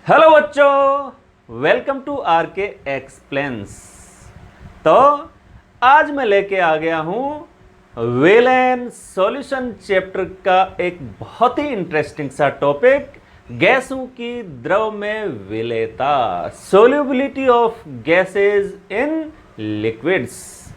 Hello बच्चों, welcome to are के explains. तो आज मैं लेके आ गया हूँ विलेन सॉल्यूशन चैप्टर का एक बहुत ही इंटरेस्टिंग सा टॉपिक, गैसों की द्रव में विलेयता, solubility of gases in liquids.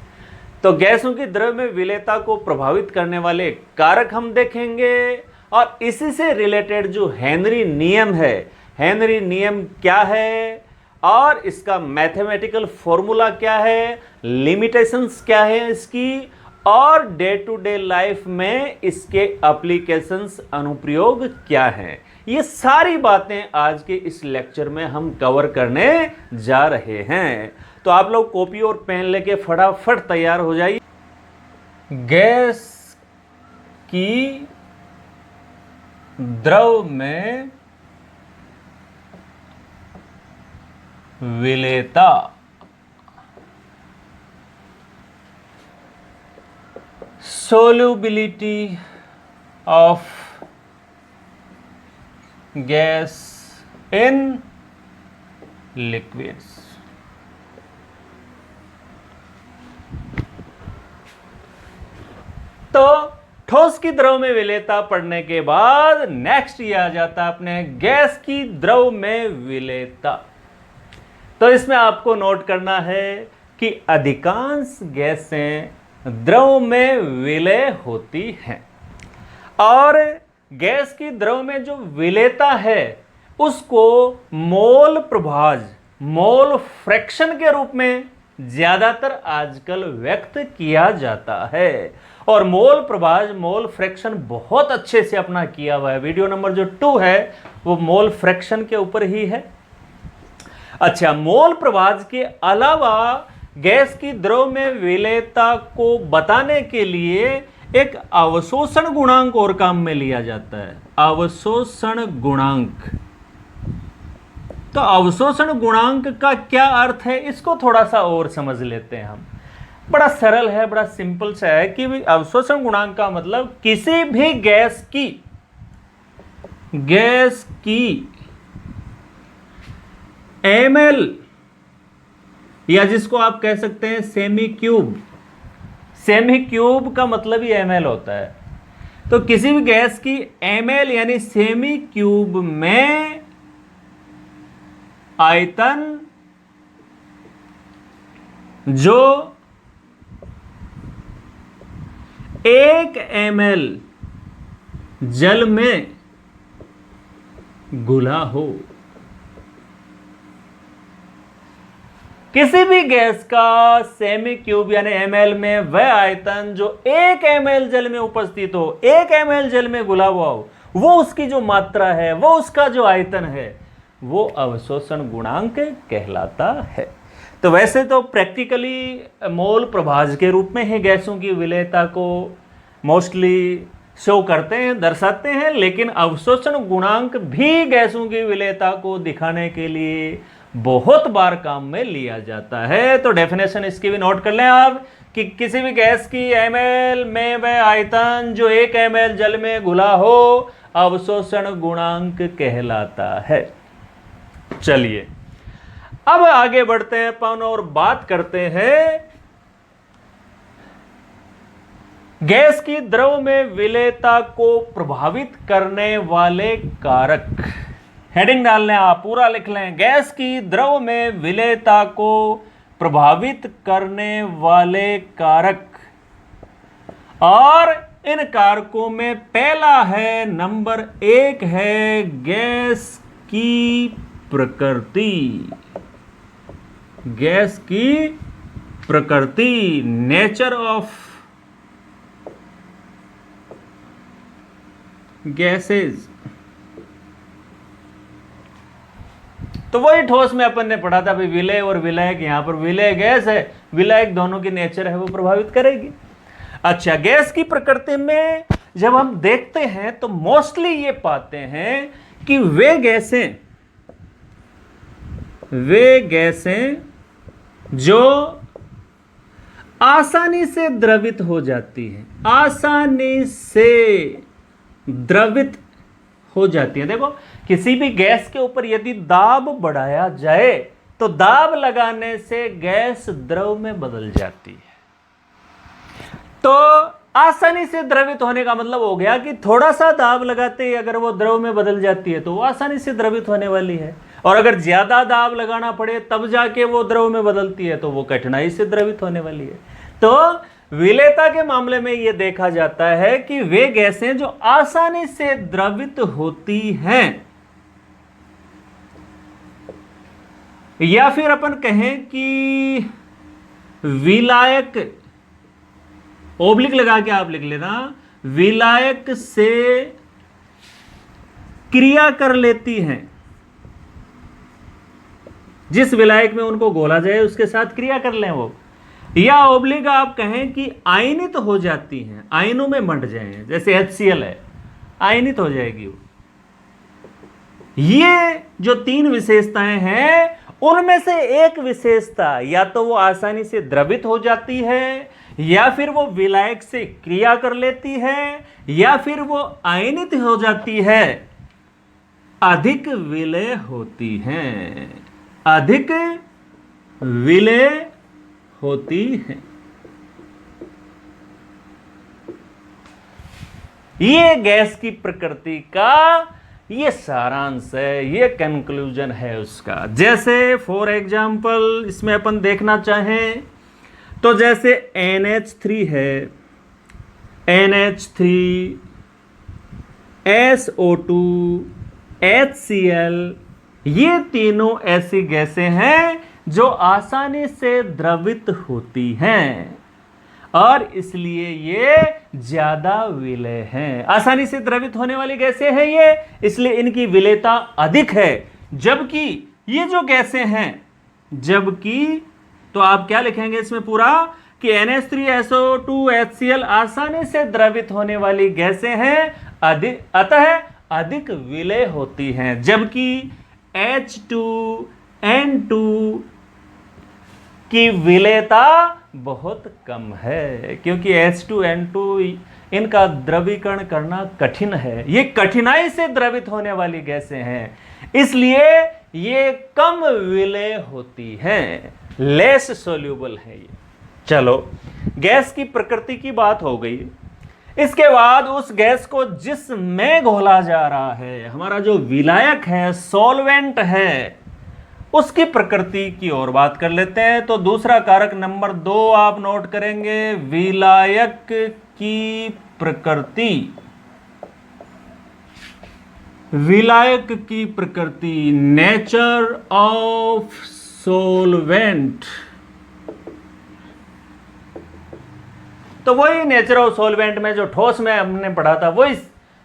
तो गैसों की द्रव में विलेयता को प्रभावित करने वाले कारक हम देखेंगे और इसी से रिलेटेड जो हेनरी नियम है, हेनरी नियम क्या है और इसका मैथमेटिकल फॉर्मूला क्या है, लिमिटेशंस क्या है इसकी, और डे टू डे लाइफ में इसके एप्लीकेशंस अनुप्रयोग क्या हैं, ये सारी बातें आज के इस लेक्चर में हम कवर करने जा रहे हैं। तो आप लोग कॉपी और पेन लेके फटाफट तैयार हो जाइए। गैस की द्रव में विलेयता, solubility of gas in liquids। तो ठोस की द्रव में विलेयता पढ़ने के बाद नेक्स्ट ये आ जाता है अपने गैस की द्रव में विलेयता। तो इसमें आपको नोट करना है कि अधिकांश गैसें द्रव में विलय होती हैं और गैस की द्रव में जो विलेयता है उसको मोल प्रभाज, मोल फ्रैक्शन के रूप में ज्यादातर आजकल व्यक्त किया जाता है। और मोल प्रभाज, मोल फ्रैक्शन बहुत अच्छे से अपना किया हुआ है। वीडियो नंबर जो 2 है वो मोल फ्रैक्शन के ऊपर ही है। अच्छा, मोल प्रभाज के अलावा गैस की द्रव में विलेयता को बताने के लिए एक अवशोषण गुणांक और काम में लिया जाता है, अवशोषण गुणांक। तो अवशोषण गुणांक का क्या अर्थ है, इसको थोड़ा सा और समझ लेते हैं हम। बड़ा सरल है, बड़ा सिंपल सा है कि अवशोषण गुणांक का मतलब किसी भी गैस की ml, या जिसको आप कह सकते हैं सेमी क्यूब, सेमी क्यूब का मतलब ही ml होता है। तो किसी भी गैस की ml यानी सेमी क्यूब में आयतन जो 1 ml जल में घुला हो, किसी भी गैस का सेमी क्यूब यानी ml में वह आयतन जो 1 ml जल में उपस्थित हो, 1 ml जल में घुला हुआ हो, वो उसकी जो मात्रा है, वो उसका जो आयतन है, वो अवशोषण गुणांक कहलाता है। तो वैसे तो प्रैक्टिकली मोल प्रभाज के रूप में ही गैसों की विलेयता को मोस्टली शो करते हैं, दर्शाते हैं, लेकिन अवशोषण गुणांक भी गैसों की विलेयता को दिखाने के लिए बहुत बार काम में लिया जाता है। तो डेफिनेशन इसकी भी नोट कर लें आप कि किसी भी गैस की ml में वह आयतन जो 1 ml जल में घुला हो, अवशोषण गुणांक कहलाता है। चलिए अब आगे बढ़ते हैं अपन और बात करते हैं गैस की द्रव में विलेयता को प्रभावित करने वाले कारक। हेडिंग डाल लें, आप पूरा लिख लें, गैस की द्रव में विलेयता को प्रभावित करने वाले कारक। और इन कारकों में पहला है, नंबर 1 है गैस की प्रकृति। गैस की प्रकृति, नेचर ऑफ गैसेज। तो वही ठोस में अपन ने पढ़ा था भाई, विलय और विलायक। यहां पर विलय गैस है, विलायक दोनों की नेचर है, वो प्रभावित करेगी। अच्छा, गैस की प्रकृति में जब हम देखते हैं तो मोस्टली ये पाते हैं कि वे गैसें जो आसानी से द्रवित हो जाती हैं, आसानी से द्रवित हो जाती है। देखो किसी भी गैस के ऊपर यदि दाब बढ़ाया जाए तो दाब लगाने से गैस द्रव में बदल जाती है। तो आसानी से द्रवित होने का मतलब हो गया कि थोड़ा सा दाब लगाते ही अगर वो द्रव में बदल जाती है तो वो आसानी से द्रवित होने वाली है, और अगर ज्यादा दाब लगाना पड़े तब जाके वो द्रव में बदलती है तो वो कठिनाई से द्रवित होने वाली है। तो विलेयता के मामले में यह देखा जाता है कि वे गैसें जो आसानी से द्रवित होती हैं, या फिर अपन कहें कि विलायक, ओब्लिक लगा के आप लिख लेना, विलायक से क्रिया कर लेती हैं। जिस विलायक में उनको घोला जाए उसके साथ क्रिया कर लें वो, या ओब्लिक आप कहें कि आयनित तो हो जाती हैं, आयनों में बंट जाए, जैसे HCl है, आयनित हो जाएगी वो। ये जो तीन विशेषताएं हैं उनमें से एक विशेषता या तो वो आसानी से द्रवित हो जाती है, या फिर वो विलायक से क्रिया कर लेती है, या फिर वो आयनित हो जाती है, अधिक विलेय होती हैं, अधिक विलेय होती हैं। ये गैस की प्रकृति का ये सारांश है, ये कंक्लूजन है उसका। जैसे फॉर एग्जाम्पल इसमें अपन देखना चाहें तो जैसे NH3 है, NH3, SO2, HCl, ये तीनों ऐसी गैसें हैं जो आसानी से द्रवित होती हैं और इसलिए ये ज्यादा विलेय हैं। आसानी से द्रवित होने वाली गैसें हैं ये, इसलिए इनकी विलेयता अधिक है। जबकि ये जो गैसें हैं, जबकि तो आप क्या लिखेंगे इसमें पूरा कि NH3, SO2, HCl आसानी से द्रवित होने वाली गैसें हैं, अतः अधिक विलेय होती हैं। जबकि H2N2 की विलेयता बहुत कम है, क्योंकि H2N2 इनका द्रवीकरण करना कठिन है, ये कठिनाई से द्रवित होने वाली गैसें हैं, इसलिए ये कम विलेय होती हैं, लेस सोल्यूबल है ये। चलो, गैस की प्रकृति की बात हो गई। इसके बाद उस गैस को जिसमें घोला जा रहा है, हमारा जो विलायक है, सॉल्वेंट है, उसकी प्रकृति की ओर बात कर लेते हैं। तो दूसरा कारक नंबर 2 आप नोट करेंगे, विलायक की प्रकृति। विलायक की प्रकृति, नेचर ऑफ सॉल्वेंट। तो वही नेचर ऑफ सॉल्वेंट में जो ठोस में हमने पढ़ा था वही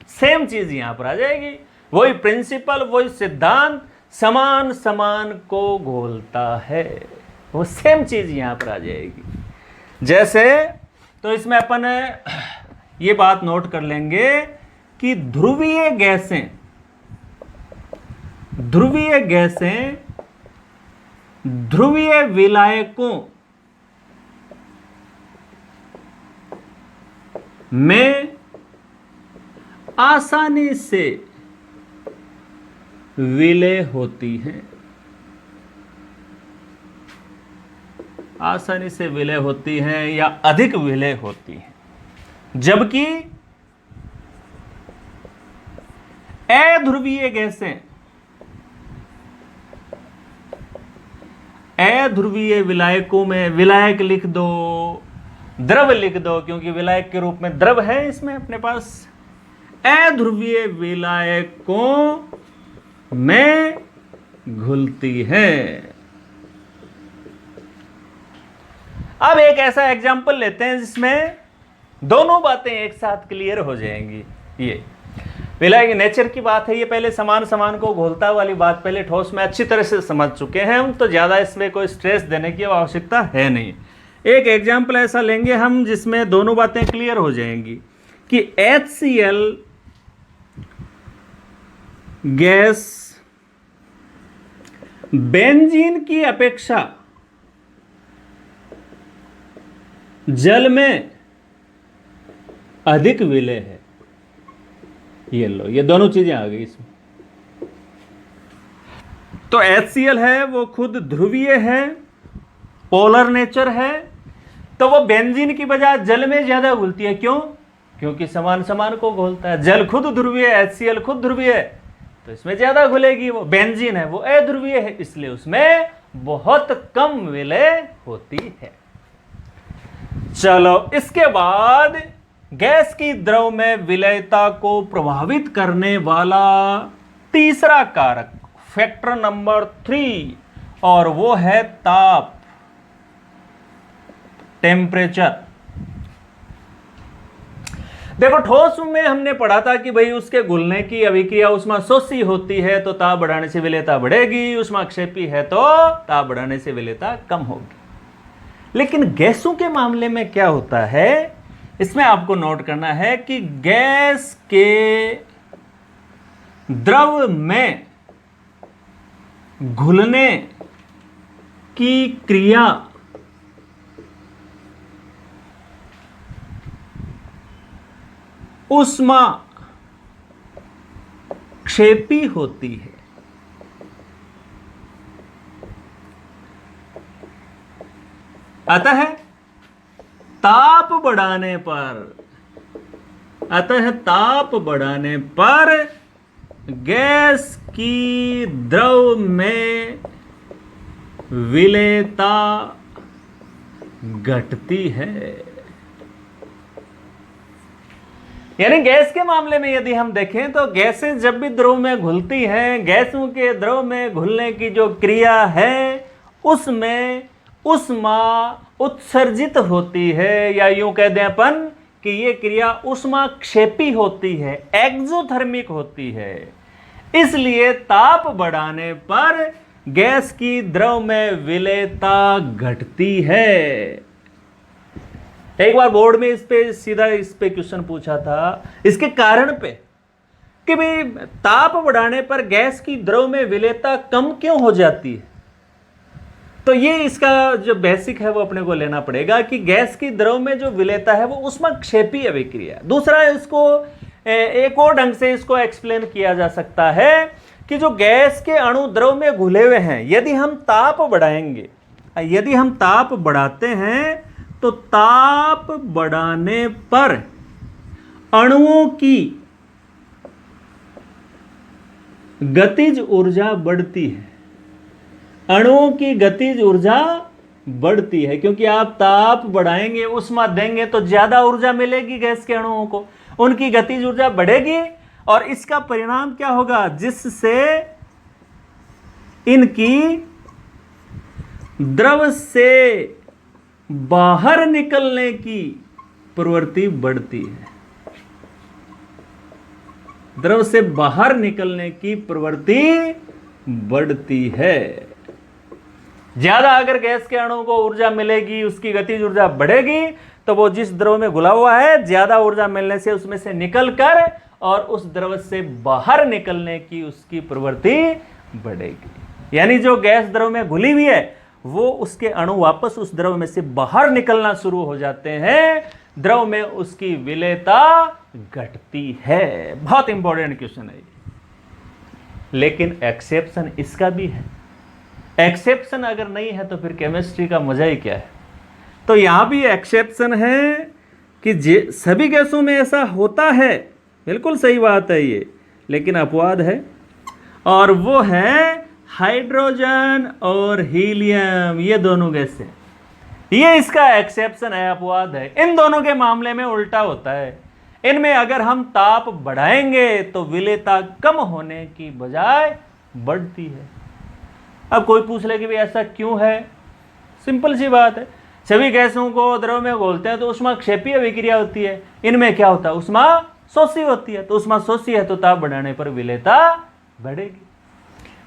सेम चीज यहां पर आ जाएगी, वही प्रिंसिपल, वही सिद्धांत, समान समान को घोलता है, वो सेम चीज यहां पर आ जाएगी। जैसे तो इसमें अपन ये बात नोट कर लेंगे कि ध्रुवीय गैसें ध्रुवीय विलायकों में आसानी से विलेय होती हैं, आसानी से विलेय होती हैं या अधिक विलेय होती हैं। जबकि अध्रुवीय गैसें, अध्रुवीय विलायकों में, विलायक लिख दो, द्रव लिख दो, क्योंकि विलायक के रूप में द्रव है इसमें अपने पास, अध्रुवीय विलायकों में घुलती है। अब एक ऐसा एग्जाम्पल लेते हैं जिसमें दोनों बातें एक साथ क्लियर हो जाएंगी। ये विलायक नेचर की बात है, ये पहले समान समान को घोलता वाली बात पहले ठोस में अच्छी तरह से समझ चुके हैं हम, तो ज्यादा इसमें कोई स्ट्रेस देने की आवश्यकता है नहीं। एक एग्जाम्पल ऐसा लेंगे हम जिसमें दोनों बातें क्लियर हो जाएंगी कि HCl गैस बेंजीन की अपेक्षा जल में अधिक विलेय है। ये लो, ये दोनों चीजें आ गई इसमें। तो HCl है वो खुद ध्रुवीय है, पोलर नेचर है, तो वो बेंजीन की बजाय जल में ज्यादा घुलती है। क्यों? क्योंकि समान समान को घोलता है। जल खुद ध्रुवीय है, HCl खुद ध्रुवीय है, तो इसमें ज्यादा घुलेगी। वो बेंजीन है वो अध्रुवीय है, इसलिए उसमें बहुत कम विलय होती है। चलो, इसके बाद गैस की द्रव में विलयता को प्रभावित करने वाला तीसरा कारक, फैक्टर नंबर 3, और वो है ताप, टेम्परेचर। देखो, ठोस में हमने पढ़ा था कि भाई उसके घुलने की अभिक्रिया ऊष्माशोषी होती है तो ताप बढ़ाने से विलेयता बढ़ेगी, ऊष्माक्षेपी है तो ताप बढ़ाने से विलेयता कम होगी। लेकिन गैसों के मामले में क्या होता है, इसमें आपको नोट करना है कि गैस के द्रव में घुलने की क्रिया ऊष्मा क्षेपी होती है। अतः ताप बढ़ाने पर गैस की द्रव में विलेयता घटती है। यानी गैस के मामले में यदि हम देखें तो गैसें जब भी द्रव में घुलती हैं, गैसों के द्रव में घुलने की जो क्रिया है उसमें ऊष्मा उत्सर्जित होती है, या यूं कह दें अपन कि ये क्रिया ऊष्मा क्षेपी होती है, एक्सोथर्मिक होती है। इसलिए ताप बढ़ाने पर गैस की द्रव में विलेयता घटती है। एक बार बोर्ड में इस पे क्वेश्चन पूछा था इसके कारण पे कि भाई ताप बढ़ाने पर गैस की द्रव में विलेयता कम क्यों हो जाती है। तो ये इसका जो बेसिक है वो अपने को लेना पड़ेगा कि गैस की द्रव में जो विलेयता है वो ऊष्माक्षेपी अभिक्रिया। दूसरा, इसको एक और ढंग से इसको एक्सप्लेन किया जा सकता है कि जो गैस के अणु द्रव में घुले हुए हैं, यदि हम ताप बढ़ाएंगे, यदि हम ताप बढ़ाते हैं तो ताप बढ़ाने पर अणुओं की गतिज ऊर्जा बढ़ती है। अणुओं की गतिज ऊर्जा बढ़ती है क्योंकि आप ताप बढ़ाएंगे, ऊष्मा देंगे तो ज्यादा ऊर्जा मिलेगी गैस के अणुओं को, उनकी गतिज ऊर्जा बढ़ेगी और इसका परिणाम क्या होगा, जिससे इनकी द्रव से बाहर निकलने की प्रवृत्ति बढ़ती है। द्रव से बाहर निकलने की प्रवृत्ति बढ़ती है। ज्यादा अगर गैस के अणु को ऊर्जा मिलेगी, उसकी गतिज ऊर्जा बढ़ेगी, तो वो जिस द्रव में घुला हुआ है ज्यादा ऊर्जा मिलने से उसमें से निकलकर और उस द्रव से बाहर निकलने की उसकी प्रवृत्ति बढ़ेगी। यानी जो गैस द्रव में घुली हुई है वो उसके अणु वापस उस द्रव में से बाहर निकलना शुरू हो जाते हैं, द्रव में उसकी विलेयता घटती है। बहुत इंपॉर्टेंट क्वेश्चन है। लेकिन एक्सेप्शन इसका भी है। एक्सेप्शन अगर नहीं है तो फिर केमिस्ट्री का मजा ही क्या है। तो यहां भी एक्सेप्शन है कि सभी गैसों में ऐसा होता है, बिल्कुल सही बात है ये, लेकिन अपवाद है, और वो है हाइड्रोजन और हीलियम। ये दोनों गैसें, ये इसका एक्सेप्शन है, अपवाद है। इन दोनों के मामले में उल्टा होता है। इनमें अगर हम ताप बढ़ाएंगे तो विलेयता कम होने की बजाय बढ़ती है। अब कोई पूछ ले कि भाई ऐसा क्यों है, सिंपल सी बात है। सभी गैसों को द्रव में घोलते हैं तो ऊष्माक्षेपी अभिक्रिया होती है, इनमें क्या होता है, ऊष्माशोषी होती है। तो ऊष्माशोषी है तो ताप बढ़ाने पर विलेयता बढ़ेगी।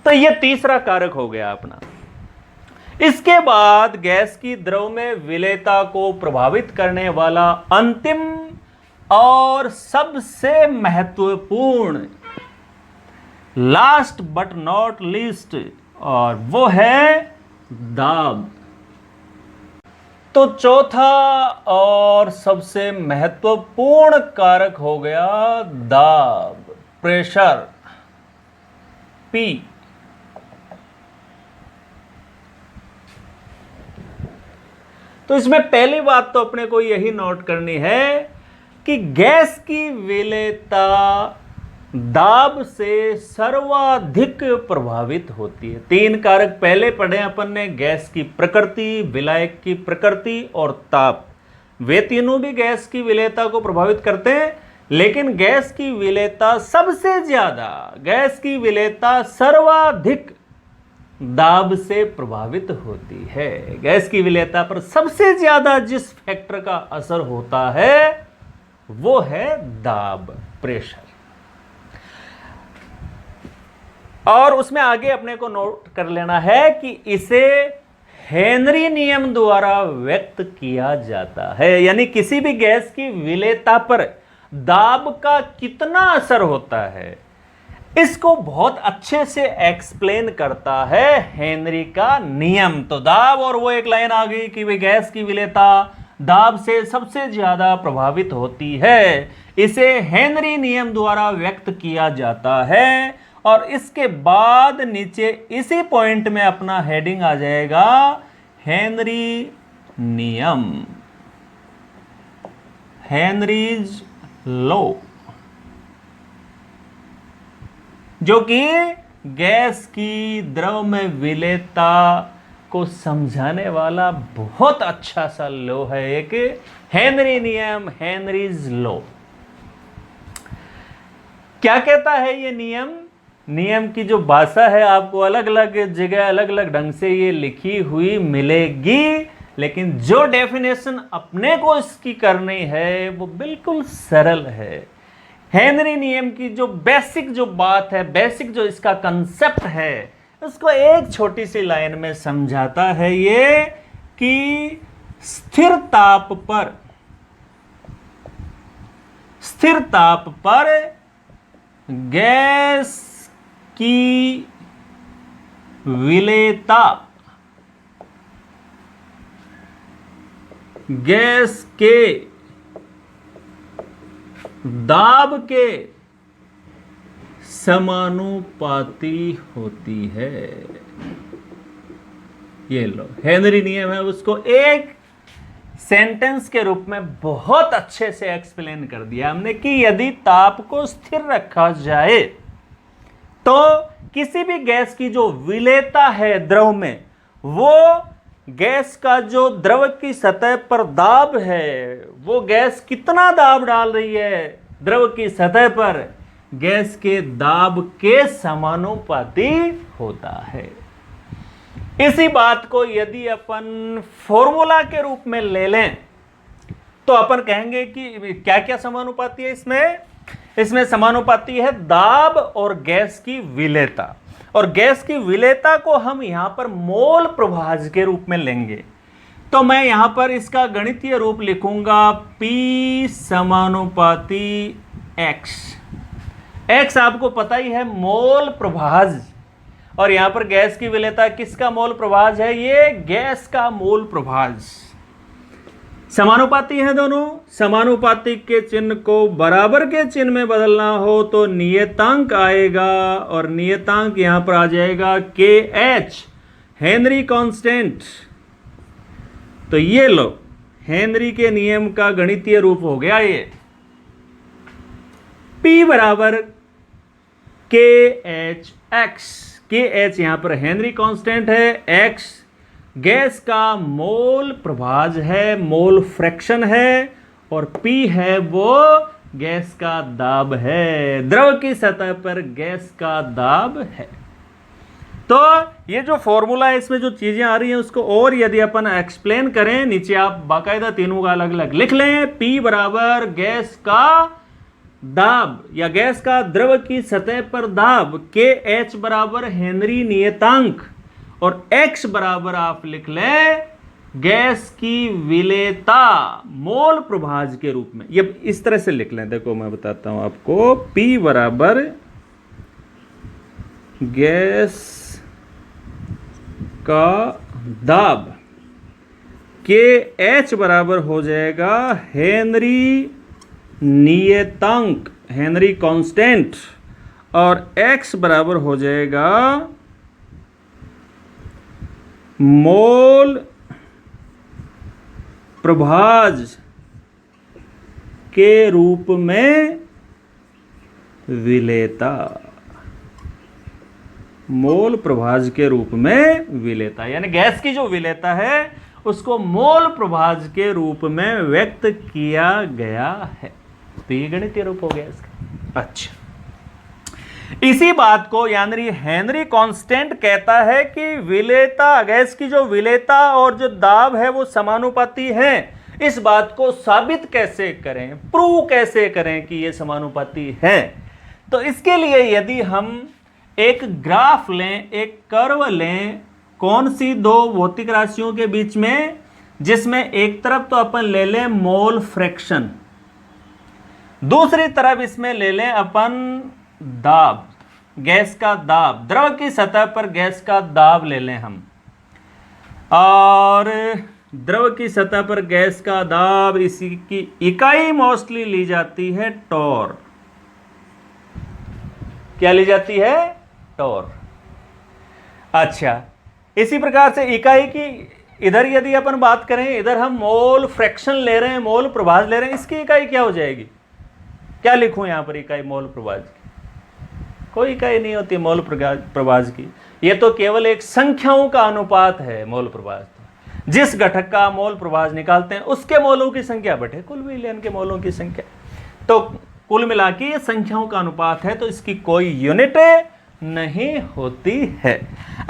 तो ये तीसरा कारक हो गया अपना। इसके बाद गैस की द्रव में विलेयता को प्रभावित करने वाला अंतिम और सबसे महत्वपूर्ण, लास्ट बट नॉट लीस्ट, और वो है दाब। तो चौथा और सबसे महत्वपूर्ण कारक हो गया दाब, प्रेशर, P। तो इसमें पहली बात तो अपने को यही नोट करनी है कि गैस की विलेयता दाब से सर्वाधिक प्रभावित होती है। 3 कारक पहले पढ़े अपन ने, गैस की प्रकृति, विलायक की प्रकृति और ताप। वे तीनों भी गैस की विलेयता को प्रभावित करते हैं, लेकिन गैस की विलेयता सबसे ज्यादा, गैस की विलेयता सर्वाधिक दाब से प्रभावित होती है। गैस की विलेयता पर सबसे ज्यादा जिस फैक्टर का असर होता है वो है दाब, प्रेशर। और उसमें आगे अपने को नोट कर लेना है कि इसे हेनरी नियम द्वारा व्यक्त किया जाता है। यानी किसी भी गैस की विलेयता पर दाब का कितना असर होता है, इसको बहुत अच्छे से एक्सप्लेन करता है हेनरी का नियम। तो दाब, और वो एक लाइन आ गई कि वे गैस की विलेयता दाब से सबसे ज्यादा प्रभावित होती है, इसे हेनरी नियम द्वारा व्यक्त किया जाता है। और इसके बाद नीचे इसी पॉइंट में अपना हेडिंग आ जाएगा हेनरी नियम, हेनरीज लॉ, जो कि गैस की द्रव में विलेयता को समझाने वाला बहुत अच्छा सा लॉ है, एक हेनरी नियम, हेनरीज लॉ। क्या कहता है ये नियम? नियम की जो भाषा है आपको अलग अलग जगह अलग अलग ढंग से ये लिखी हुई मिलेगी, लेकिन जो डेफिनेशन अपने को इसकी करनी है वो बिल्कुल सरल है। हेनरी नियम की जो बेसिक जो बात है, बेसिक जो इसका कंसेप्ट है, उसको एक छोटी सी लाइन में समझाता है ये कि स्थिर ताप पर गैस की विलेयता गैस के दाब के समानुपाती होती है। ये लो हेनरी नियम है, उसको एक सेंटेंस के रूप में बहुत अच्छे से एक्सप्लेन कर दिया हमने कि यदि ताप को स्थिर रखा जाए तो किसी भी गैस की जो विलेयता है द्रव में, वो गैस का जो द्रव की सतह पर दाब है, वो गैस कितना दाब डाल रही है द्रव की सतह पर, गैस के दाब के समानुपाती होता है। इसी बात को यदि अपन फॉर्मूला के रूप में ले लें तो अपन कहेंगे कि क्या क्या समानुपाती है इसमें समानुपाती है दाब और गैस की विलेयता। और गैस की विलेयता को हम यहां पर मोल प्रभाज के रूप में लेंगे। तो मैं यहां पर इसका गणितीय रूप लिखूंगा P समानुपाती X। X आपको पता ही है मोल प्रभाज, और यहां पर गैस की विलेयता किसका मोल प्रभाज है? ये गैस का मोल प्रभाज। समानुपाती है दोनों। समानुपाती के चिन्ह को बराबर के चिन्ह में बदलना हो तो नियतांक आएगा, और नियतांक यहां पर आ जाएगा KH, हेनरी कांस्टेंट। तो ये लो हेनरी के नियम का गणितीय रूप हो गया ये P बराबर KHX। KH यहां पर हेनरी कांस्टेंट है, X गैस का मोल प्रभाज है, मोल फ्रैक्शन है, और P है वो गैस का दाब है, द्रव की सतह पर गैस का दाब है। तो ये जो फॉर्मूला है, इसमें जो चीजें आ रही हैं उसको और यदि अपन एक्सप्लेन करें, नीचे आप बाकायदा तीनों का अलग अलग लिख लें। P बराबर गैस का दाब या गैस का द्रव की सतह पर दाब, KH बराबर हेनरी नियतांक, और X बराबर आप लिख लें गैस की विलेयता मोल प्रभाज के रूप में। ये इस तरह से लिख लें, देखो मैं बताता हूं आपको। P बराबर गैस का दाब, KH बराबर हो जाएगा हेनरी नियतांक, हेनरी कांस्टेंट, और X बराबर हो जाएगा मोल प्रभाज के रूप में विलेता, मोल प्रभाज के रूप में विलेता, यानी गैस की जो विलेता है उसको मोल प्रभाज के रूप में व्यक्त किया गया है। तो ये गणितीय रूप हो गया इसका। अच्छा, इसी बात को यानी हेनरी कांस्टेंट कहता है कि विलेता, गैस की जो विलेता और जो दाब है वो समानुपाती हैं। इस बात को साबित कैसे करें, प्रूव कैसे करें कि ये समानुपाती है? तो इसके लिए यदि हम एक ग्राफ लें, एक कर्व लें, कौन सी दो भौतिक राशियों के बीच में, जिसमें एक तरफ तो अपन ले लें मोल फ्रैक्शन, दूसरी तरफ इसमें ले लें अपन दाब, गैस का दाब, द्रव की सतह पर गैस का दाब ले लें हम, और द्रव की सतह पर गैस का दाब, इसी की इकाई मोस्टली ली जाती है टॉर। क्या ली जाती है? टॉर। अच्छा, इसी प्रकार से इकाई की इधर यदि अपन बात करें, इधर हम मोल फ्रैक्शन ले रहे हैं, मोल प्रभाज ले रहे हैं, इसकी इकाई क्या हो जाएगी? क्या लिखूं यहां पर इकाई मोल प्रभाज की? कोई इकाई नहीं होती मोल प्रभाज की, ये तो केवल एक संख्याओं का अनुपात है मोल प्रभाज। जिस घटक का मोल प्रभाज निकालते हैं उसके मोलों की संख्या बटे कुल विलयन के मोलों की संख्या, तो कुल मिला के ये संख्याओं का अनुपात है, तो इसकी कोई यूनिट नहीं होती है।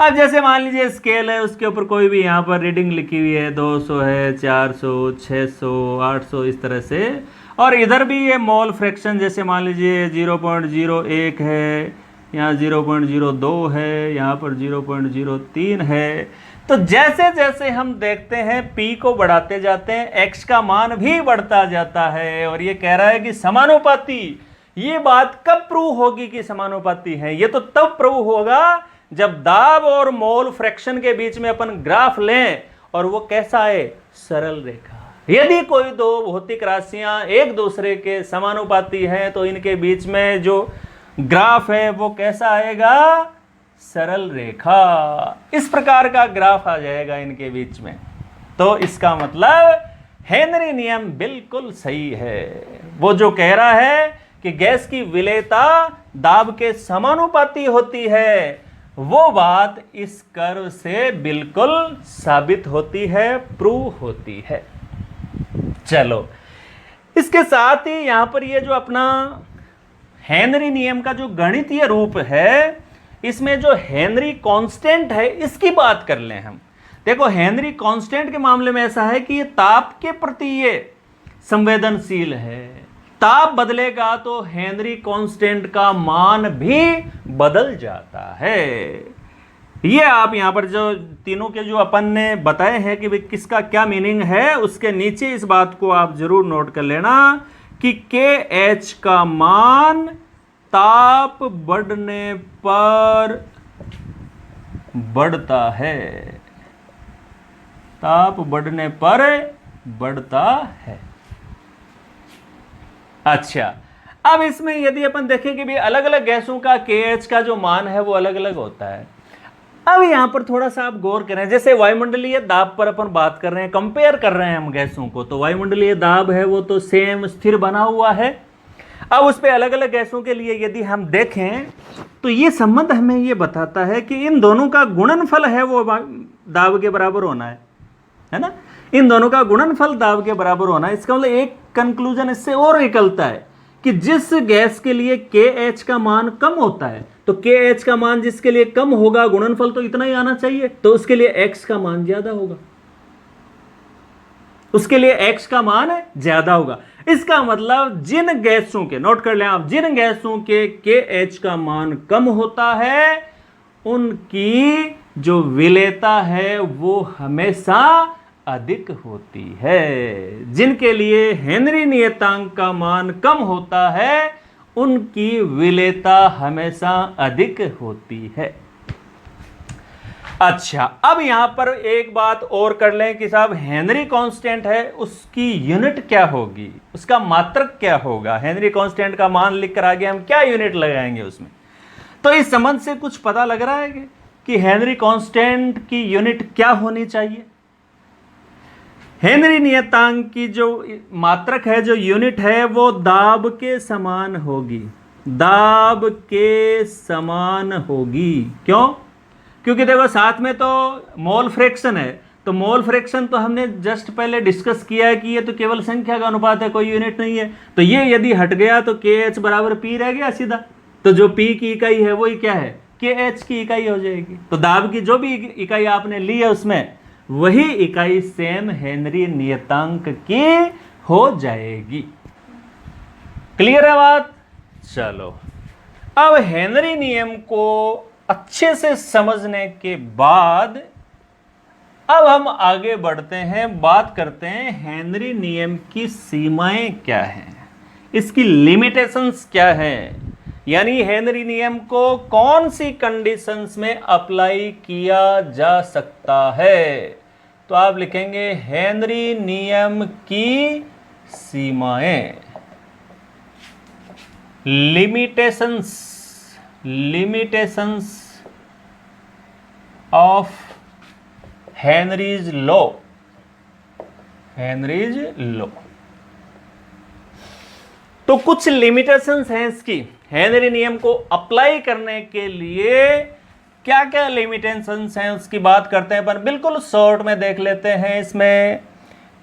अब जैसे मान लीजिए स्केल है, उसके ऊपर कोई भी यहाँ पर रीडिंग लिखी हुई है, 200 है, 400, 600, 800, इस तरह से, और इधर भी ये मोल फ्रैक्शन जैसे मान लीजिए 0.01 है, यहाँ 0.02 है, यहाँ पर 0.03 है। तो जैसे जैसे हम देखते हैं P को बढ़ाते जाते हैं, X का मान भी बढ़ता जाता है, और ये कह रहा है कि समानुपाती। ये बात कब प्रूव होगी कि समानुपाती है? ये तो तब प्रूव होगा जब दाब और मोल फ्रैक्शन के बीच में अपन ग्राफ लें, और वो कैसा है? सरल रेखा। यदि कोई दो भौतिक राशियां एक दूसरे के समानुपाती हैं तो इनके बीच में जो ग्राफ है वो कैसा आएगा? सरल रेखा। इस प्रकार का ग्राफ आ जाएगा इनके बीच में। तो इसका मतलब हेनरी नियम बिल्कुल सही है। वो जो कह रहा है कि गैस की विलेयता दाब के समानुपाती होती है, वो बात इस कर्व से बिल्कुल साबित होती है, प्रूव होती है। चलो, इसके साथ ही यहां पर ये जो अपना हेनरी नियम का जो गणितीय रूप है, इसमें जो हेनरी कांस्टेंट है इसकी बात कर लें हम। देखो, हेनरी कांस्टेंट के मामले में ऐसा है कि ये ताप के प्रति ये संवेदनशील है। ताप बदलेगा तो हेनरी कांस्टेंट का मान भी बदल जाता है। ये आप यहां पर जो तीनों के जो अपन ने बताए हैं कि किसका क्या मीनिंग है, उसके नीचे इस बात को आप जरूर नोट कर लेना कि KH का मान ताप बढ़ने पर बढ़ता है, ताप बढ़ने पर बढ़ता है। अच्छा, अब इसमें यदि अपन देखें कि भी अलग अलग गैसों का KH का जो मान है वो अलग अलग होता है। अब यहां पर थोड़ा सा आप गौर करें, जैसे वायुमंडलीय दाब पर अपन बात कर रहे हैं, कंपेयर कर रहे हैं हम गैसों को, तो वायुमंडलीय दाब है वो तो सेम स्थिर बना हुआ है। अब उस पे अलग अलग गैसों के लिए यदि हम देखें तो ये संबंध हमें ये बताता है कि इन दोनों का गुणनफल है वो दाब के बराबर होना है ना। इन दोनों का गुणनफल दाब के बराबर होना है। इसका मतलब एक कंक्लूजन इससे और निकलता है कि जिस गैस के लिए KH का मान कम होता है, तो KH का मान जिसके लिए कम होगा, गुणनफल तो इतना ही आना चाहिए, तो उसके लिए X का मान ज्यादा होगा, उसके लिए X का मान ज्यादा होगा। इसका मतलब जिन गैसों के, नोट कर लें आप, जिन गैसों के KH का मान कम होता है उनकी जो विलेयता है वो हमेशा अधिक होती है। जिनके लिए हेनरी नियतांक का मान कम होता है उनकी विलेयता हमेशा अधिक होती है। अच्छा, अब यहां पर एक बात और कर लें कि साहब हेनरी कांस्टेंट है, उसकी यूनिट क्या होगी, उसका मात्रक क्या होगा। हेनरी कांस्टेंट का मान लिख कर आगे हम क्या यूनिट लगाएंगे उसमें। तो इस संबंध से कुछ पता लग रहा है कि हेनरी कांस्टेंट की यूनिट क्या होनी चाहिए। हेनरी नियतांक की जो मात्रक है, जो यूनिट है, वो दाब के समान होगी। दाब के समान होगी। क्यों? क्योंकि देखो साथ में तो मोल फ्रैक्शन है, तो मोल फ्रैक्शन तो हमने जस्ट पहले डिस्कस किया है कि ये तो केवल संख्या का अनुपात है, कोई यूनिट नहीं है। तो ये यदि हट गया तो KH बराबर P रह गया सीधा। तो जो P की इकाई है वही क्या है? KH की इकाई हो जाएगी। तो दाब की जो भी इकाई आपने ली है उसमें वही इकाई सेम हेनरी नियतांक की हो जाएगी। क्लियर है बात? चलो, अब हेनरी नियम को अच्छे से समझने के बाद अब हम आगे बढ़ते हैं, बात करते हैं हेनरी नियम की सीमाएं क्या हैं, इसकी लिमिटेशंस क्या हैं, यानी हेनरी नियम को कौन सी कंडीशंस में अप्लाई किया जा सकता है। तो आप लिखेंगे हेनरी नियम की सीमाएं, लिमिटेशंस ऑफ हेनरीज लॉ। तो कुछ लिमिटेशंस हैं इसकी, हेनरी नियम को अप्लाई करने के लिए क्या क्या लिमिटेशंस हैं उसकी बात करते हैं। पर बिल्कुल शॉर्ट में देख लेते हैं इसमें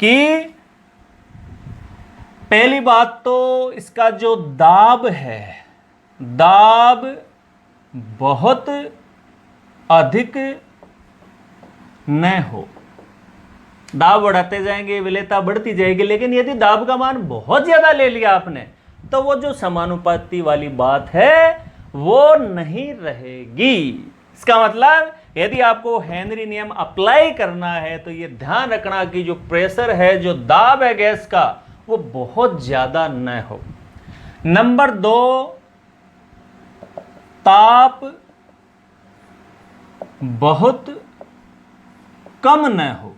कि पहली बात तो इसका जो दाब है, दाब बहुत अधिक न हो। दाब बढ़ाते जाएंगे, विलेयता बढ़ती जाएगी, लेकिन यदि दाब का मान बहुत ज्यादा ले लिया आपने तो वो जो समानुपाती वाली बात है वो नहीं रहेगी। इसका मतलब यदि आपको हेनरी नियम अप्लाई करना है तो ये ध्यान रखना कि जो प्रेशर है, जो दाब है गैस का, वो बहुत ज्यादा न हो। नंबर 2, ताप बहुत कम न हो।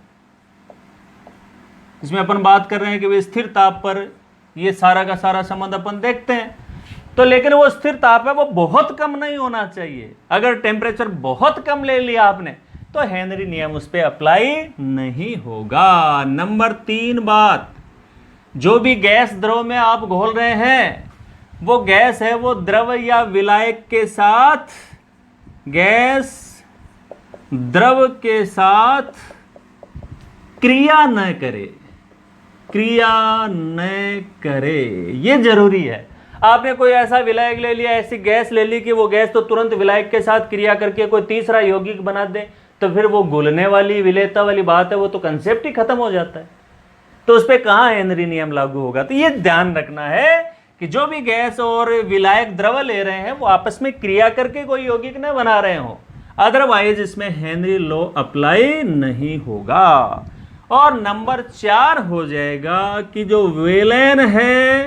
इसमें अपन बात कर रहे हैं कि वे स्थिर ताप पर ये सारा का सारा संबंध अपन देखते हैं, तो लेकिन वो स्थिर ताप है वो बहुत कम नहीं होना चाहिए। अगर टेम्परेचर बहुत कम ले लिया आपने तो हेनरी नियम उस पर अप्लाई नहीं होगा। नंबर 3 बात, जो भी गैस द्रव में आप घोल रहे हैं वो गैस है वो द्रव या विलायक के साथ, गैस द्रव के साथ क्रिया न करे, क्रिया न करे, ये जरूरी है। आपने कोई ऐसा विलायक ले लिया, ऐसी गैस ले ली कि वो गैस तो तुरंत विलायक के साथ क्रिया करके कोई तीसरा यौगिक बना दे, तो फिर वो घुलने वाली विलेयता वाली बात है, वो तो कंसेप्ट ही खत्म हो जाता है। तो उस पर कहाँ हेनरी नियम लागू होगा? तो ये ध्यान रखना है कि जो भी गैस और विलायक द्रव ले रहे हैं वो आपस में क्रिया करके कोई यौगिक न बना रहे हो, अदरवाइज इसमें हेनरी लॉ अप्लाई नहीं होगा। और नंबर 4 हो जाएगा कि जो वेलेन है,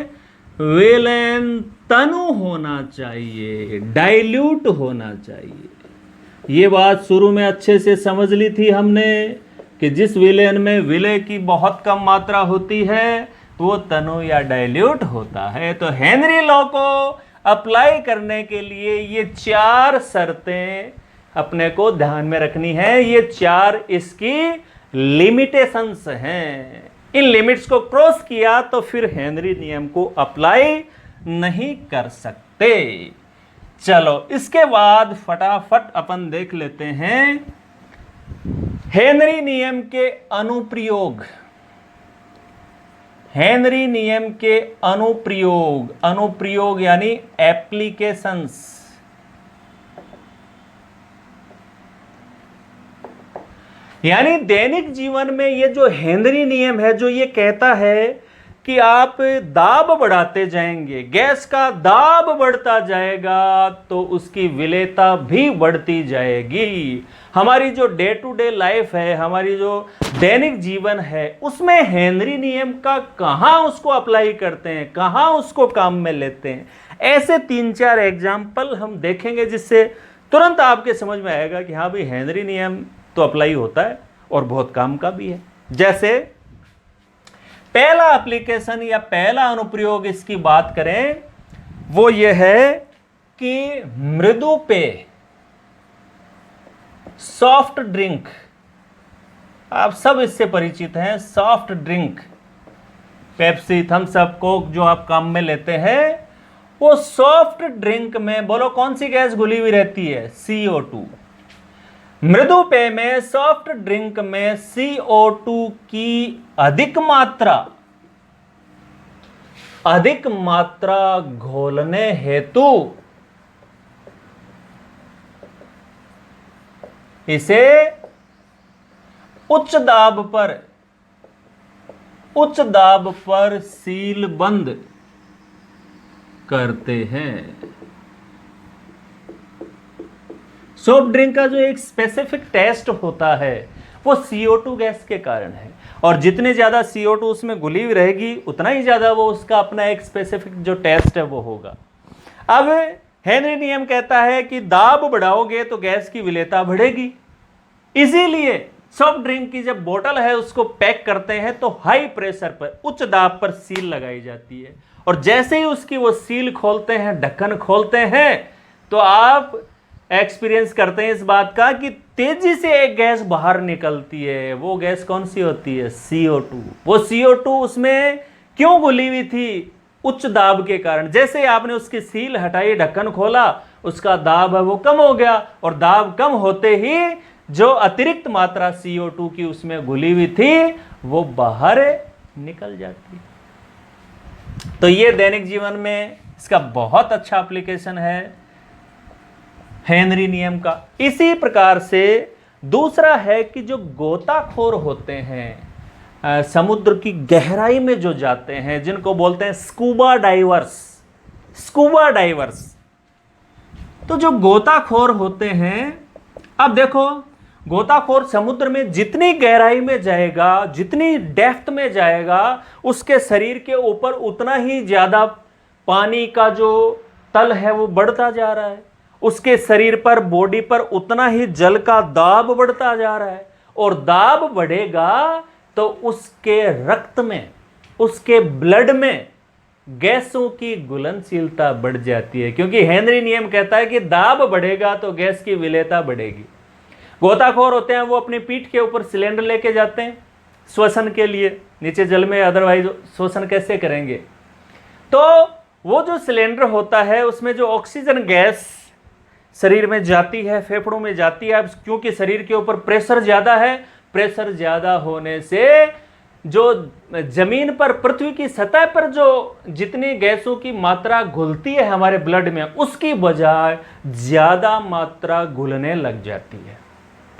वेलेन तनु होना चाहिए, डाइल्यूट होना चाहिए। ये बात शुरू में अच्छे से समझ ली थी हमने कि जिस विलेन में विलेय की बहुत कम मात्रा होती है वो तनु या डाइल्यूट होता है। तो हेनरी लॉ को अप्लाई करने के लिए ये 4 शर्तें अपने को ध्यान में रखनी है। ये 4 इसकी लिमिटेशंस हैं। इन लिमिट्स को क्रॉस किया तो फिर हेनरी नियम को अप्लाई नहीं कर सकते। चलो, इसके बाद फटाफट अपन देख लेते हैं हेनरी नियम के अनुप्रयोग। हेनरी नियम के अनुप्रयोग, अनुप्रयोग यानी एप्लीकेशंस। यानी दैनिक जीवन में ये जो हेनरी नियम है, जो ये कहता है कि आप दाब बढ़ाते जाएंगे, गैस का दाब बढ़ता जाएगा तो उसकी विलेयता भी बढ़ती जाएगी। हमारी जो डे टू डे लाइफ है, हमारी जो दैनिक जीवन है, उसमें हेनरी नियम का कहाँ उसको अप्लाई करते हैं, कहाँ उसको काम में लेते हैं, ऐसे 3-4 एग्जाम्पल हम देखेंगे जिससे तुरंत आपके समझ में आएगा कि हाँ भाई हेनरी नियम तो अप्लाई होता है और बहुत काम का भी है। जैसे पहला एप्लीकेशन या पहला अनुप्रयोग इसकी बात करें वो ये है कि मृदु पेय, सॉफ्ट ड्रिंक, आप सब इससे परिचित हैं। Soft drink, Pepsi, Thums Up, Coke जो आप काम में लेते हैं, वो सॉफ्ट ड्रिंक में बोलो कौन सी गैस घुली हुई रहती है? CO2। मृदु पेय में, सॉफ्ट ड्रिंक में CO2 की अधिक मात्रा घोलने हेतु इसे उच्च दाब पर सील बंद करते हैं। सॉफ्ट ड्रिंक का जो एक स्पेसिफिक टेस्ट होता है वो CO2 गैस के कारण है, और जितने ज्यादा CO2 उसमें घुली हुई रहेगी उतना ही ज्यादा वो उसका अपना एक स्पेसिफिक जो टेस्ट है वो होगा। अब हेनरी नियम कहता है कि दाब बढ़ाओगे तो गैस की विलेयता बढ़ेगी, इसीलिए सॉफ्ट ड्रिंक की जब बोतल है उसको पैक करते हैं तो हाई प्रेशर पर, उच्च दाब पर सील लगाई जाती है, और जैसे ही उसकी वो सील खोलते हैं, ढक्कन खोलते हैं, तो आप एक्सपीरियंस करते हैं इस बात का कि तेजी से एक गैस बाहर निकलती है। वो गैस कौन सी होती है? CO2। वो CO2 उसमें क्यों घुली हुई थी? उच्च दाब के कारण। जैसे आपने उसकी सील हटाई, ढक्कन खोला, उसका दाब है वो कम हो गया, और दाब कम होते ही जो अतिरिक्त मात्रा CO2 की उसमें घुली हुई थी वो बाहर निकल जाती। तो ये दैनिक जीवन में इसका बहुत अच्छा एप्लीकेशन है हेनरी नियम का। इसी प्रकार से दूसरा है कि जो गोताखोर होते हैं, समुद्र की गहराई में जो जाते हैं, जिनको बोलते हैं स्कूबा डाइवर्स। तो जो गोताखोर होते हैं, अब देखो गोताखोर समुद्र में जितनी गहराई में जाएगा, जितनी डेप्थ में जाएगा, उसके शरीर के ऊपर उतना ही ज्यादा पानी का जो तल है वो बढ़ता जा रहा है, उसके शरीर पर, बॉडी पर उतना ही जल का दाब बढ़ता जा रहा है, और दाब बढ़ेगा तो उसके रक्त में, उसके ब्लड में गैसों की घुलनशीलता बढ़ जाती है, क्योंकि हेनरी नियम कहता है कि दाब बढ़ेगा तो गैस की विलेयता बढ़ेगी। गोताखोर होते हैं वो अपनी पीठ के ऊपर सिलेंडर लेके जाते हैं श्वसन के लिए, नीचे जल में, अदरवाइज श्वसन कैसे करेंगे? तो वो जो सिलेंडर होता है उसमें जो ऑक्सीजन गैस शरीर में जाती है, फेफड़ों में जाती है, क्योंकि शरीर के ऊपर प्रेशर ज्यादा है, प्रेशर ज्यादा होने से जो जमीन पर, पृथ्वी की सतह पर जो जितनी गैसों की मात्रा घुलती है हमारे ब्लड में, उसकी बजाय ज्यादा मात्रा घुलने लग जाती है।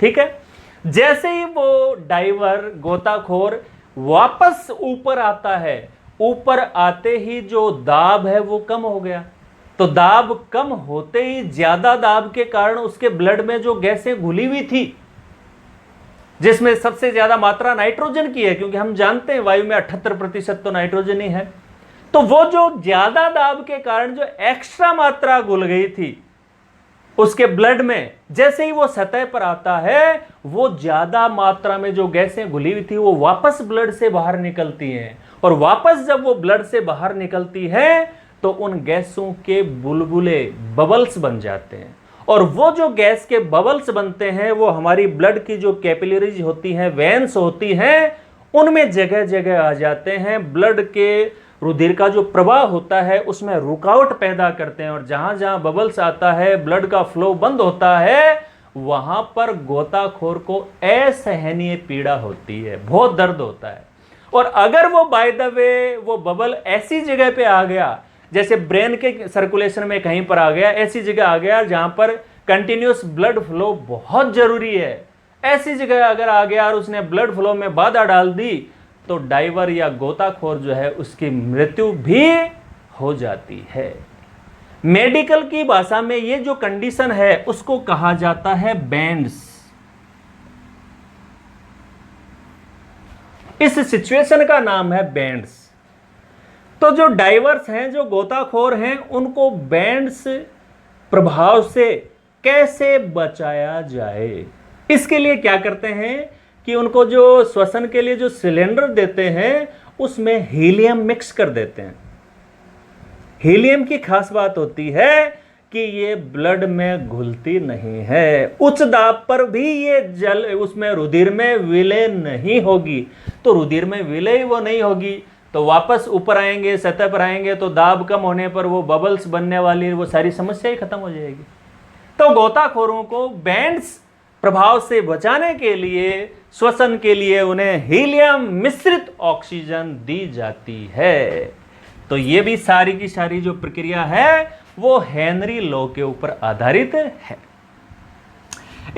ठीक है, जैसे ही वो डाइवर, गोताखोर वापस ऊपर आता है, ऊपर आते ही जो दाब है वो कम हो गया, तो दाब कम होते ही ज्यादा दाब के कारण उसके ब्लड में जो गैसें घुली हुई थी, जिसमें सबसे ज्यादा मात्रा नाइट्रोजन की है, क्योंकि हम जानते हैं वायु में 78% तो नाइट्रोजन ही है, तो वो जो ज्यादा दाब के कारण जो एक्स्ट्रा मात्रा घुल गई थी उसके ब्लड में, जैसे ही वो सतह पर आता है, वो ज्यादा मात्रा में जो गैसें घुली हुई थी वो वापस ब्लड से बाहर निकलती हैं, और वापस जब वो ब्लड से बाहर निकलती है तो उन गैसों के बुलबुले, बबल्स बन जाते हैं, और वो जो गैस के बबल्स बनते हैं वो हमारी ब्लड की जो कैपिलरीज होती हैं, वेन्स होती हैं, उनमें जगह जगह आ जाते हैं। ब्लड के रुधिर का जो प्रवाह होता है उसमें रुकावट पैदा करते हैं, और जहां जहां बबल्स आता है, ब्लड का फ्लो बंद होता है, वहां पर गोताखोर को असहनीय पीड़ा होती है, बहुत दर्द होता है। और अगर वो बाय द वे वो बबल ऐसी जगह पे आ गया, जैसे ब्रेन के सर्कुलेशन में कहीं पर आ गया, ऐसी जगह आ गया जहां पर कंटिन्यूस ब्लड फ्लो बहुत जरूरी है, ऐसी जगह अगर आ गया और उसने ब्लड फ्लो में बाधा डाल दी, तो डाइवर या गोताखोर जो है उसकी मृत्यु भी हो जाती है। मेडिकल की भाषा में ये जो कंडीशन है उसको कहा जाता है बैंड्स। इस सिचुएशन का नाम है बैंड्स। तो जो डाइवर्स हैं, जो गोताखोर हैं, उनको बैंड्स प्रभाव से कैसे बचाया जाए, इसके लिए क्या करते हैं कि उनको जो श्वसन के लिए जो सिलेंडर देते हैं उसमें हीलियम मिक्स कर देते हैं। हीलियम की खास बात होती है कि ये ब्लड में घुलती नहीं है। उच्च दाब पर भी ये जल उसमें रुधिर में विलय नहीं होगी। तो रुधिर में विलय वो नहीं होगी तो वापस ऊपर आएंगे, सतह पर आएंगे तो दाब कम होने पर वो बबल्स बनने वाली वो सारी समस्या ही खत्म हो जाएगी। तो गोताखोरों को बैंड्स प्रभाव से बचाने के लिए, श्वसन के लिए उन्हें हीलियम मिश्रित ऑक्सीजन दी जाती है। तो ये भी सारी की सारी जो प्रक्रिया है वो हेनरी लॉ के ऊपर आधारित है।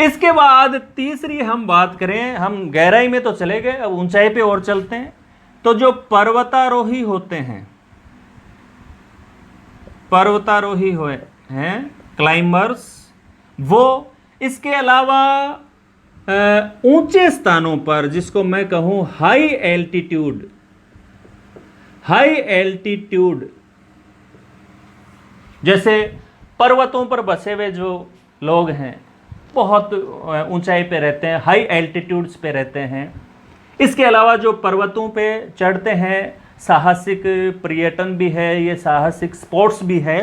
इसके बाद तीसरी हम बात करें, हम गहराई में तो चले गए, अब ऊंचाई पे और चलते हैं। तो जो पर्वतारोही होते हैं, पर्वतारोही हुए हैं क्लाइंबर्स, वो इसके अलावा ऊंचे स्थानों पर, जिसको मैं कहूं हाई एल्टीट्यूड, जैसे पर्वतों पर बसे हुए जो लोग हैं, बहुत ऊंचाई पे रहते हैं, हाई एल्टीट्यूड्स पे रहते हैं। इसके अलावा जो पर्वतों पे चढ़ते हैं, साहसिक पर्यटन भी है, ये साहसिक स्पोर्ट्स भी है।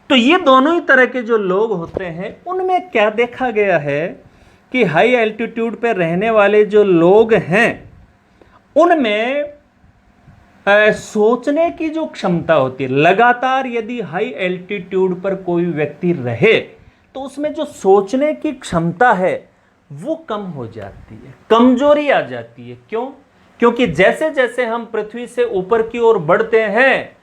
तो ये दोनों ही तरह के जो लोग होते हैं, उनमें क्या देखा गया है कि हाई एल्टीट्यूड पे रहने वाले जो लोग हैं उनमें सोचने की जो क्षमता होती है, लगातार यदि हाई एल्टीट्यूड पर कोई व्यक्ति रहे तो उसमें जो सोचने की क्षमता है वो कम हो जाती है, कमजोरी आ जाती है। क्यों? क्योंकि जैसे जैसे हम पृथ्वी से ऊपर की ओर बढ़ते हैं,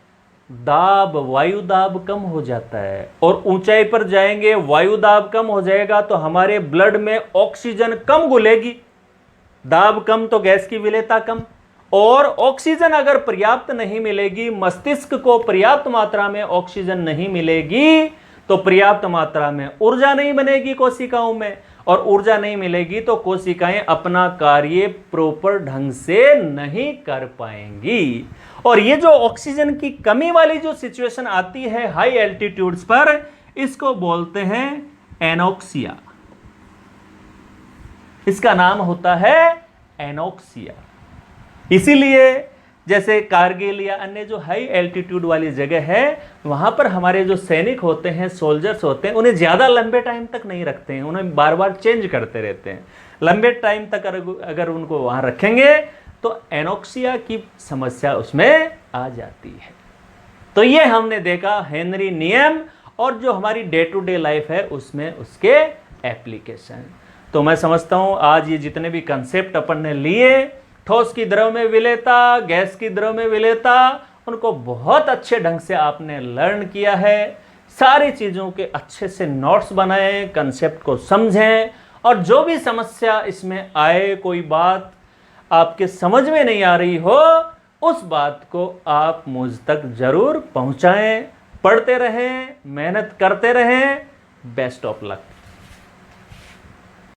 दाब, वायु दाब कम हो जाता है, और ऊंचाई पर जाएंगे वायु दाब कम हो जाएगा तो हमारे ब्लड में ऑक्सीजन कम घुलेगी। दाब कम तो गैस की विलेयता कम, और ऑक्सीजन अगर पर्याप्त नहीं मिलेगी, मस्तिष्क को पर्याप्त मात्रा में ऑक्सीजन नहीं मिलेगी तो पर्याप्त मात्रा में ऊर्जा नहीं बनेगी कोशिकाओं में, और ऊर्जा नहीं मिलेगी तो कोशिकाएं अपना कार्य प्रॉपर ढंग से नहीं कर पाएंगी। और ये जो ऑक्सीजन की कमी वाली जो सिचुएशन आती है हाई एल्टीट्यूड्स पर, इसको बोलते हैं एनोक्सिया। इसका नाम होता है एनोक्सिया। इसीलिए जैसे कारगिल या अन्य जो हाई एल्टीट्यूड वाली जगह है, वहां पर हमारे जो सैनिक होते हैं, सोल्जर्स होते हैं, उन्हें ज्यादा लंबे टाइम तक नहीं रखते हैं, उन्हें बार बार चेंज करते रहते हैं। लंबे टाइम तक अगर उनको वहां रखेंगे तो एनोक्सिया की समस्या उसमें आ जाती है। तो ये हमने देखा हेनरी नियम, और जो हमारी डे टू डे लाइफ है उसमें उसके एप्लीकेशन। तो मैं समझता हूं आज ये जितने भी कंसेप्ट अपन ने लिए, ठोस की द्रव में विलेयता, गैस की द्रव में विलेयता, उनको बहुत अच्छे ढंग से आपने लर्न किया है। सारी चीज़ों के अच्छे से नोट्स बनाएं, कंसेप्ट को समझें, और जो भी समस्या इसमें आए, कोई बात आपके समझ में नहीं आ रही हो, उस बात को आप मुझ तक जरूर पहुंचाएं। पढ़ते रहें, मेहनत करते रहें। Best of luck.